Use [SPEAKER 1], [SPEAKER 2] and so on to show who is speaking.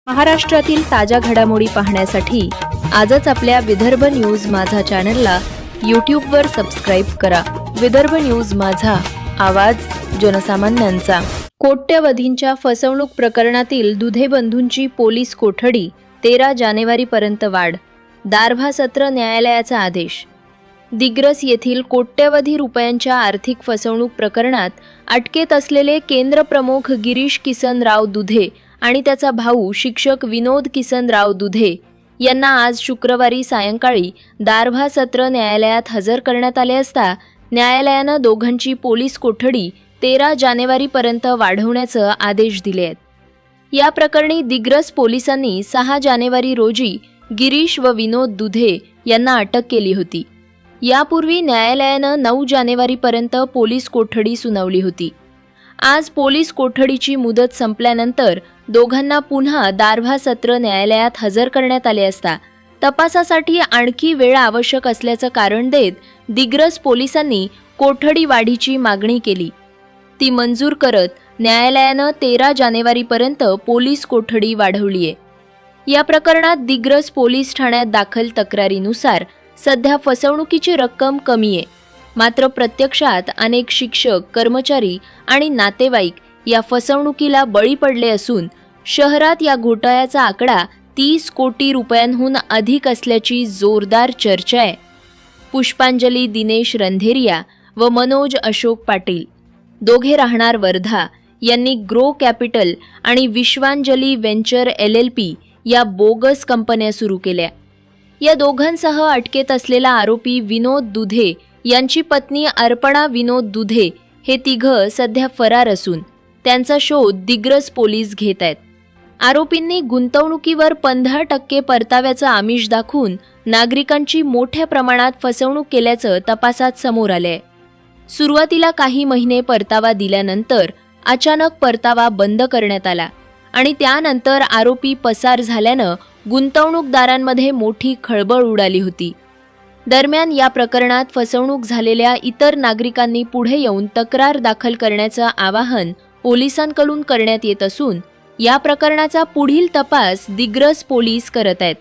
[SPEAKER 1] महाराष्ट्रातील ताज्या घडामोडी पाहण्यासाठी आजच आपल्या विदर्भ न्यूज माझा चॅनलला यूट्यूबवर सबस्क्राईब करा। विदर्भ न्यूज माझा, आवाज जनसामान्यांचा। कोट्यवधींच्या फसवणूक प्रकरणातील दुधे बंधूंची पोलीस कोठडी 13 जानेवारीपर्यंत वाढ। दारव्हा सत्र न्यायालयाचा आदेश। दिग्रस येथील कोट्यवधी रुपयांच्या आर्थिक फसवणूक प्रकरणात अटकेत असलेले केंद्र प्रमुख गिरीश किसनराव दुधे आणि त्याचा भाऊ शिक्षक विनोद किसनराव दुधे यांना आज शुक्रवारी सायंकाळी दारव्हा सत्र न्यायालयात हजर करण्यात आले असता न्यायालयानं दोघांची पोलीस कोठडी 13 जानेवारीपर्यंत वाढवण्याचे आदेश दिले आहेत। या प्रकरणी दिग्रस पोलिसांनी 6 जानेवारी रोजी गिरीश व विनोद दुधे यांना अटक केली होती। यापूर्वी न्यायालयानं 9 जानेवारीपर्यंत पोलीस कोठडी सुनावली होती। आज पोलीस कोठडीची मुदत संपल्यानंतर दोघांना पुन्हा दारव्हा सत्र न्यायालयात हजर करण्यात आले असता तपासासाठी आणखी वेळ आवश्यक असल्याचं कारण देत दिग्रस पोलिसांनी कोठडी वाढीची मागणी केली। ती मंजूर करत न्यायालयानं 13 जानेवारीपर्यंत पोलीस कोठडी वाढवली आहे। या प्रकरणात दिग्रस पोलीस ठाण्यात दाखल तक्रारीनुसार सध्या फसवणुकीची रक्कम कमी आहे, मात्र प्रत्यक्षात अनेक शिक्षक, कर्मचारी आणि नातेवाईक या फसवणुकीला बळी पडले असून शहरात या घोटाळ्याचा आकडा 30 कोटी रुपयांहून अधिक असल्याची जोरदार चर्चा आहे। पुष्पांजली दिनेश रंधेरिया व मनोज अशोक पाटील दोघे राहणार वर्धा यांनी ग्रो कॅपिटल आणि विश्वांजली व्हेंचर LLP या बोगस कंपन्या सुरू केल्या। या दोघांसह अटकेत असलेला आरोपी विनोद दुधे यांची पत्नी अर्पणा विनोद दुधे हे तिघं सध्या फरार असून त्यांचा शोध दिग्रस पोलीस घेत आहेत। आरोपींनी गुंतवणुकीवर 15% परताव्याचं आमिष दाखवून नागरिकांची मोठ्या प्रमाणात फसवणूक केल्याचं तपासात समोर आलंय। सुरुवातीला काही महिने परतावा दिल्यानंतर अचानक परतावा बंद करण्यात आला आणि त्यानंतर आरोपी पसार झाल्यानं गुंतवणूकदारांमध्ये मोठी खळबळ उडाली होती। दरम्यान या प्रकरणात फसवणूक झालेल्या इतर नागरिकांनी पुढे येऊन तक्रार दाखल करण्याचं आवाहन पोलिसांकडून करण्यात येत असून या प्रकरणाचा पुढील तपास दिग्रस पोलीस करत आहेत।